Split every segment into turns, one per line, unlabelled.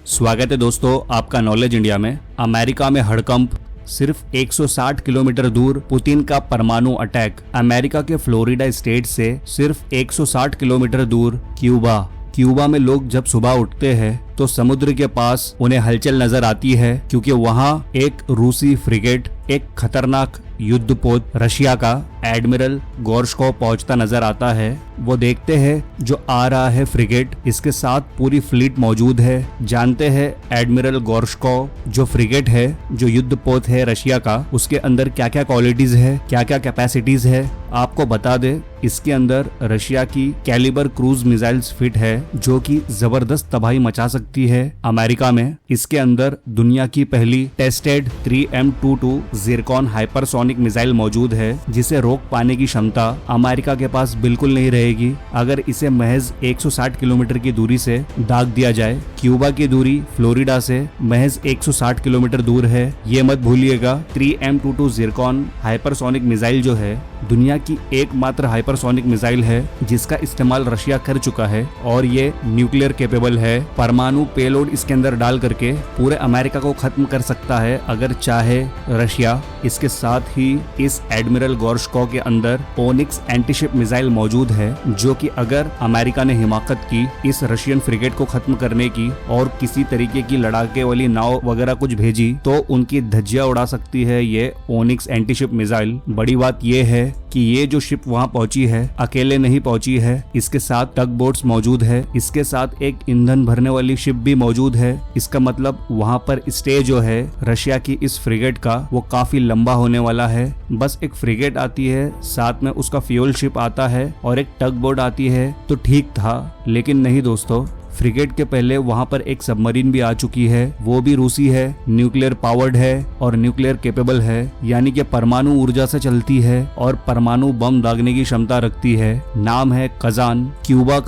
स्वागत है दोस्तों आपका नॉलेज इंडिया में। अमेरिका में हड़कंप, सिर्फ 160 किलोमीटर दूर पुतिन का परमाणु अटैक। अमेरिका के फ्लोरिडा स्टेट से सिर्फ 160 किलोमीटर दूर क्यूबा में लोग जब सुबह उठते हैं तो समुद्र के पास उन्हें हलचल नजर आती है, क्योंकि वहां एक रूसी फ्रिगेट, एक खतरनाक युद्धपोत रशिया का एडमिरल गोर्शकोव पहुंचता नजर आता है। वो देखते हैं जो आ रहा है फ्रिगेट, इसके साथ पूरी फ्लीट मौजूद है। जानते हैं एडमिरल गोर्शकोव जो फ्रिगेट है, जो युद्धपोत है रशिया का, उसके अंदर क्या क्या क्वालिटीज है, क्या क्या कैपेसिटीज है। आपको बता दे, इसके अंदर रशिया की कैलिबर क्रूज मिसाइल्स फिट है, जो कि जबरदस्त तबाही मचा सकती है अमेरिका में। इसके अंदर दुनिया की पहली tested 3M22 Zircon hypersonic missile मौजूद है, जिसे रोक पाने की क्षमता अमेरिका के पास बिल्कुल नहीं रहेगी अगर इसे महज 160 किलोमीटर की दूरी से दाग दिया जाए। क्यूबा की दूरी फ्लोरिडा से महज 160 किलोमीटर दूर है, ये मत भूलिएगा। 3M22 जिरकॉन हाइपरसोनिक मिसाइल जो है दुनिया की एकमात्र हाइपरसोनिक मिसाइल है जिसका इस्तेमाल रशिया कर चुका है, और ये न्यूक्लियर कैपेबल है। परमाणु पेलोड इसके अंदर डाल करके पूरे अमेरिका को खत्म कर सकता है अगर चाहे रशिया। इसके साथ ही इस एडमिरल गोर्शकोव के अंदर ओनिक्स एंटीशिप मिसाइल मौजूद है, जो कि अगर अमेरिका ने हिमाकत की इस रशियन फ्रिगेट को खत्म करने की और किसी तरीके की लड़ाके वाली नाव वगैरह कुछ भेजी तो उनकी धज्जियां उड़ा सकती है ये ओनिक्स एंटीशिप मिसाइल। बड़ी बात ये है कि ये जो शिप वहां पहुंची है अकेले नहीं पहुंची है, इसके साथ टग बोट्स मौजूद है, इसके साथ एक ईंधन भरने वाली शिप भी मौजूद है। इसका मतलब वहां पर स्टे जो है रशिया की इस फ्रिगेट का वो काफी लंबा होने वाला है। बस एक फ्रिगेट आती है, साथ में उसका फ्यूल शिप आता है और एक टग बोट आती है तो ठीक था, लेकिन नहीं दोस्तों। फ्रिगेट के पहले वहां पर एक सबमरीन भी आ चुकी है, वो भी रूसी है, न्यूक्लियर पावर्ड है और न्यूक्लियर कैपेबल है, यानी कि परमाणु ऊर्जा से चलती है और परमाणु बम दागने की क्षमता रखती है। नाम है कजान। क्यूबा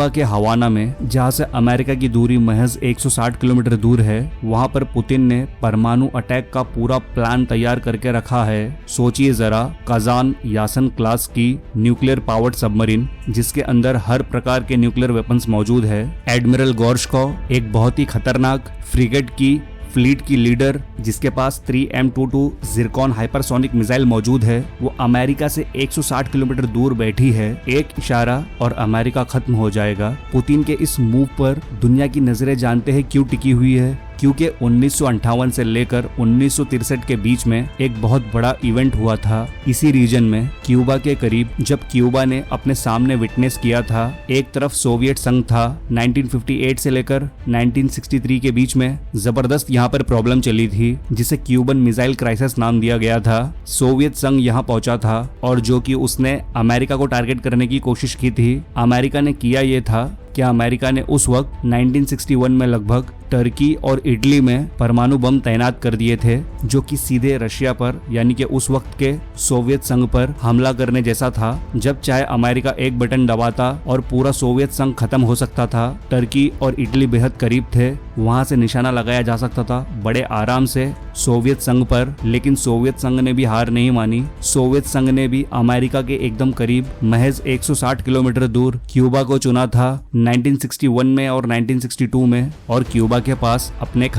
के हवाना में, जहां से अमेरिका की दूरी महज 160 किलोमीटर दूर है, वहां पर पुतिन ने परमाणु अटैक का पूरा प्लान तैयार करके रखा है। सोचिए जरा, कजान यासन क्लास की न्यूक्लियर पावर्ड सबमरीन, जिसके अंदर हर प्रकार के न्यूक्लियर वेपन्स मौजूद है। एडमिरल गोर्शकोव एक बहुत ही खतरनाक फ्रिगेट की फ्लीट की लीडर, जिसके पास 3M22 जिरकॉन हाइपरसोनिक मिसाइल मौजूद है, वो अमेरिका से 160 किलोमीटर दूर बैठी है। एक इशारा और अमेरिका खत्म हो जाएगा। पुतिन के इस मूव पर दुनिया की नजरें जानते हैं क्यों टिकी हुई है, क्योंकि 1958 से लेकर 1963 के बीच में एक बहुत बड़ा इवेंट हुआ था इसी रीजन में, क्यूबा के करीब, जब क्यूबा ने अपने सामने विटनेस किया था। एक तरफ सोवियत संघ था, 1958 से लेकर 1963 के बीच में जबरदस्त यहाँ पर प्रॉब्लम चली थी, जिसे क्यूबन मिसाइल क्राइसिस नाम दिया गया था। सोवियत संघ यहाँ पहुंचा था और जो कि उसने अमेरिका को टारगेट करने की कोशिश की थी। अमेरिका ने किया ये था कि अमेरिका ने उस वक्त 1961 में लगभग टर्की और इटली में परमाणु बम तैनात कर दिए थे, जो कि सीधे रशिया पर, यानी कि उस वक्त के सोवियत संघ पर हमला करने जैसा था। जब चाहे अमेरिका एक बटन दबाता और पूरा सोवियत संघ खत्म हो सकता था। टर्की और इटली बेहद करीब थे, वहां से निशाना लगाया जा सकता था बड़े आराम से सोवियत संघ पर, लेकिन सोवियत संघ ने भी हार नहीं मानी। सोवियत संघ ने भी अमेरिका के एकदम करीब महज 160 किलोमीटर दूर क्यूबा को चुना था 1961 में और 1962 में, और क्यूबा के पास अपने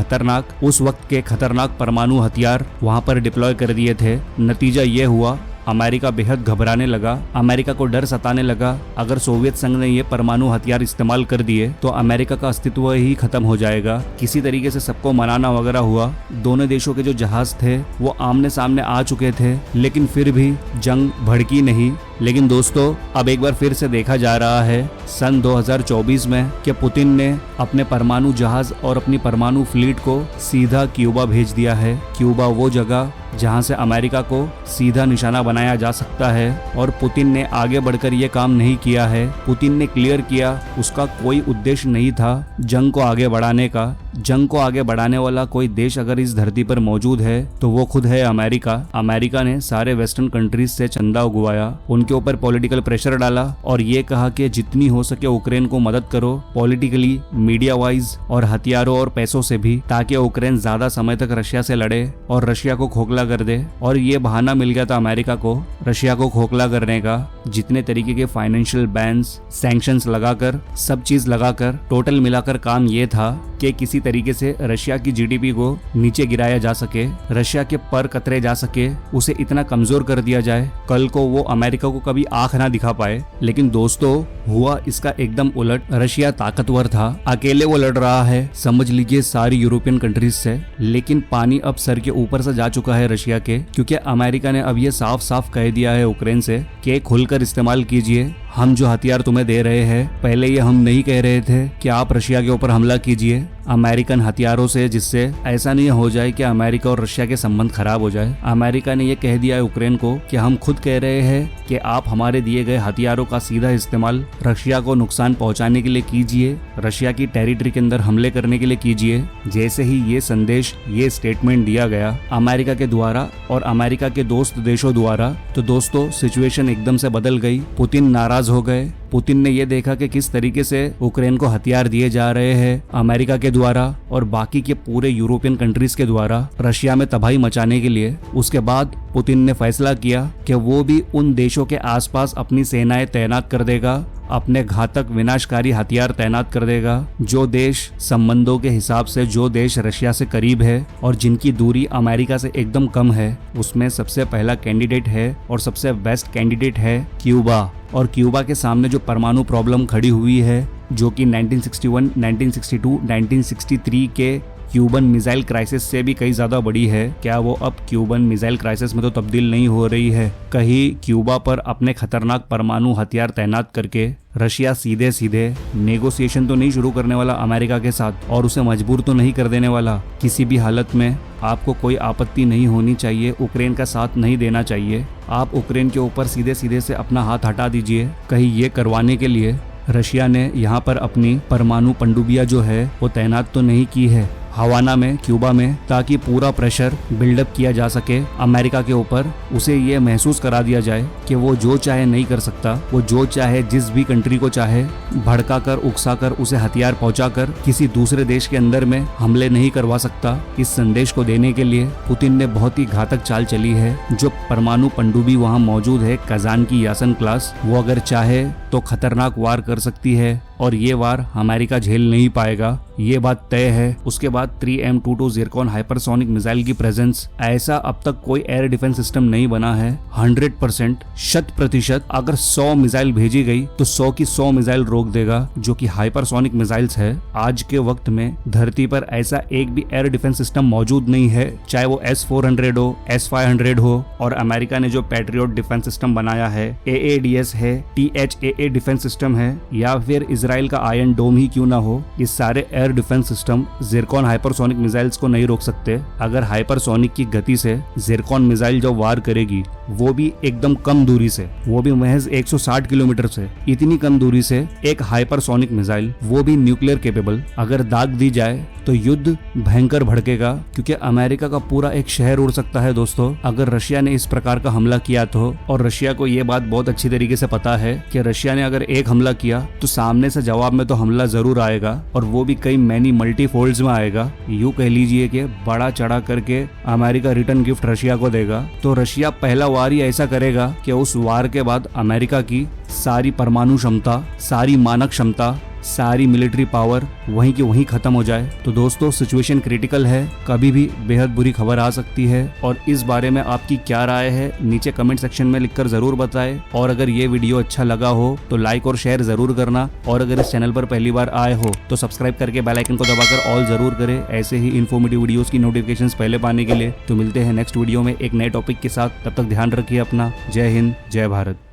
उस वक्त के खतरनाक परमाणु हथियार वहां पर डिप्लॉय कर दिए थे। नतीजा ये हुआ, अमेरिका बेहद घबराने लगा, अमेरिका को डर सताने लगा। अगर सोवियत संघ ने ये परमाणु हथियार इस्तेमाल कर दिए तो अमेरिका का अस्तित्व ही खत्म हो जाएगा। किसी तरीके से सबको मनाना वगैरह हुआ। दोनों देशों के जो जहाज थे वो आमने सामने आ चुके थे, लेकिन फिर भी जंग भड़की नहीं। लेकिन दोस्तों, अब एक बार फिर से देखा जा रहा है सन 2024 में कि पुतिन ने अपने परमाणु जहाज और अपनी परमाणु फ्लीट को सीधा क्यूबा भेज दिया है। क्यूबा वो जगह जहां से अमेरिका को सीधा निशाना बनाया जा सकता है, और पुतिन ने आगे बढ़कर ये काम नहीं किया है। पुतिन ने क्लियर किया उसका कोई उद्देश्य नहीं था जंग को आगे बढ़ाने का। जंग को आगे बढ़ाने वाला कोई देश अगर इस धरती पर मौजूद है तो वो खुद है अमेरिका। अमेरिका ने सारे वेस्टर्न कंट्रीज से चंदा उगवाया, उनके के ऊपर पॉलिटिकल प्रेशर डाला और ये कहा कि जितनी हो सके यूक्रेन को मदद करो पॉलिटिकली, मीडिया वाइज और हथियारों और पैसों से भी, ताकि यूक्रेन ज्यादा समय तक रशिया से लड़े और रशिया को खोखला कर दे। और ये बहाना मिल गया था अमेरिका को रशिया को खोखला करने का। जितने तरीके के फाइनेंशियल बैन्स, सैंक्शंस लगाकर, सब चीज लगाकर टोटल मिलाकर काम ये था कि किसी तरीके से रशिया की जीडीपी को नीचे गिराया जा सके, रशिया के पर कतरे जा सके, उसे इतना कमजोर कर दिया जाए कल को वो अमेरिका को कभी आंख ना दिखा पाए। लेकिन दोस्तों हुआ इसका एकदम उलट। रशिया ताकतवर था, अकेले वो लड़ रहा है, समझ लीजिए सारी यूरोपियन कंट्रीज से। लेकिन पानी अब सर के ऊपर से जा चुका है रशिया के, क्योंकि अमेरिका ने अब ये साफ साफ कह दिया है यूक्रेन से कि खुलकर इस्तेमाल कीजिए, हम जो हथियार तुम्हें दे रहे हैं, पहले ये हम नहीं कह रहे थे कि आप रशिया के ऊपर हमला कीजिए अमेरिकन हथियारों से, जिससे ऐसा नहीं हो जाए कि अमेरिका और रशिया के संबंध खराब हो जाए। अमेरिका ने ये कह दिया यूक्रेन को कि हम खुद कह रहे हैं कि आप हमारे दिए गए हथियारों का सीधा इस्तेमाल रशिया को नुकसान पहुंचाने के लिए कीजिए, रशिया की टेरिटरी के अंदर हमले करने के लिए कीजिए। जैसे ही ये संदेश, ये स्टेटमेंट दिया गया अमेरिका के द्वारा और अमेरिका के दोस्त देशों द्वारा, तो दोस्तों सिचुएशन एकदम से बदल गई। पुतिन नाराज हो गए। पुतिन ने यह देखा कि किस तरीके से यूक्रेन को हथियार दिए जा रहे हैं अमेरिका के द्वारा और बाकी के पूरे यूरोपियन कंट्रीज के द्वारा रशिया में तबाही मचाने के लिए। उसके बाद पुतिन ने फैसला किया कि वो भी उन देशों के आसपास अपनी सेनाएं तैनात कर देगा, अपने घातक विनाशकारी हथियार तैनात कर देगा। जो देश संबंधों के हिसाब से, जो देश रशिया से करीब है और जिनकी दूरी अमेरिका से एकदम कम है, उसमें सबसे पहला कैंडिडेट है और सबसे बेस्ट कैंडिडेट है क्यूबा। और क्यूबा के सामने जो परमाणु प्रॉब्लम खड़ी हुई है, जो कि 1961, 1962, 1963 के क्यूबन मिसाइल क्राइसिस से भी कई ज्यादा बड़ी है, क्या वो अब क्यूबन मिसाइल क्राइसिस में तो तब्दील नहीं हो रही है? कहीं क्यूबा पर अपने खतरनाक परमाणु हथियार तैनात करके रशिया सीधे सीधे नेगोशिएशन तो नहीं शुरू करने वाला अमेरिका के साथ, और उसे मजबूर तो नहीं कर देने वाला। किसी भी हालत में आपको कोई आपत्ति नहीं होनी चाहिए, यूक्रेन का साथ नहीं देना चाहिए। आप यूक्रेन के ऊपर सीधे सीधे से अपना हाथ हटा दीजिए। कहीं ये करवाने के लिए रशिया ने यहाँ पर अपनी परमाणु पनडुब्बियां जो है वो तैनात तो नहीं की है हवाना में, क्यूबा में, ताकि पूरा प्रेशर बिल्डअप किया जा सके अमेरिका के ऊपर। उसे ये महसूस करा दिया जाए कि वो जो चाहे नहीं कर सकता, वो जो चाहे जिस भी कंट्री को चाहे भड़का कर, उकसा कर, उसे हथियार पहुंचा कर किसी दूसरे देश के अंदर में हमले नहीं करवा सकता। इस संदेश को देने के लिए पुतिन ने बहुत ही घातक चाल चली है। जो परमाणु पनडुब्बी वहाँ मौजूद है, कजान की यासन क्लास, वो अगर चाहे तो खतरनाक वार कर सकती है और ये वार अमेरिका झेल नहीं पाएगा, ये बात तय है। उसके बाद 3M22 ज़िरकॉन हाइपरसोनिक मिसाइल की प्रेजेंस, ऐसा अब तक कोई एयर डिफेंस सिस्टम नहीं बना है। 100%, 100%, अगर 100 मिसाइल भेजी गई तो 100 की 100 मिसाइल रोक देगा, जो कि हाइपरसोनिक मिसाइल्स है। आज के वक्त में धरती पर ऐसा एक भी एयर डिफेंस सिस्टम मौजूद नहीं है, चाहे वो S-400 हो, S-500 हो, और अमेरिका ने जो पैट्रियट डिफेंस सिस्टम बनाया है, AADS है, THAA डिफेंस सिस्टम है, या फिर इजराइल का आयरन डोम ही क्यों ना हो, इस सारे air defence system Zircon hypersonic missiles को नहीं रोक सकते। अगर हाइपरसोनिक की गति से ज़िरकॉन मिसाइल जो वार करेगी, वो भी एकदम कम दूरी से, वो भी महज 160 किलोमीटर से, इतनी कम दूरी से एक हाइपरसोनिक मिसाइल, वो भी न्यूक्लियर केपेबल, अगर दाग दी जाए तो युद्ध भयंकर भड़केगा, क्योंकि अमेरिका का पूरा एक शहर उड़ सकता है दोस्तों, अगर रशिया ने इस प्रकार का हमला किया तो। और रशिया को ये बात बहुत अच्छी तरीके से पता है कि रशिया ने अगर एक हमला किया तो सामने से जवाब में तो हमला जरूर आएगा, और वो भी कई मैनी मल्टीफोल्ड्स में आएगा। यूं कह लीजिए कि बड़ा चढ़ा करके अमेरिका रिटर्न गिफ्ट रशिया को देगा। तो रशिया पहला वार ही ऐसा करेगा कि उस वार के बाद अमेरिका की सारी परमाणु क्षमता, सारी मानक क्षमता, सारी मिलिट्री पावर वहीं की वहीं खत्म हो जाए। तो दोस्तों सिचुएशन क्रिटिकल है, कभी भी बेहद बुरी खबर आ सकती है। और इस बारे में आपकी क्या राय है, नीचे कमेंट सेक्शन में लिखकर जरूर बताएं। और अगर ये वीडियो अच्छा लगा हो तो लाइक और शेयर जरूर करना, और अगर इस चैनल पर पहली बार आए हो तो सब्सक्राइब करके बेल आइकन को दबाकर ऑल जरूर करें, ऐसे ही इन्फॉर्मेटिव वीडियोस की नोटिफिकेशंस पहले पाने के लिए। तो मिलते हैं नेक्स्ट वीडियो में एक नए टॉपिक के साथ, तब तक ध्यान रखिए अपना। जय हिंद, जय भारत।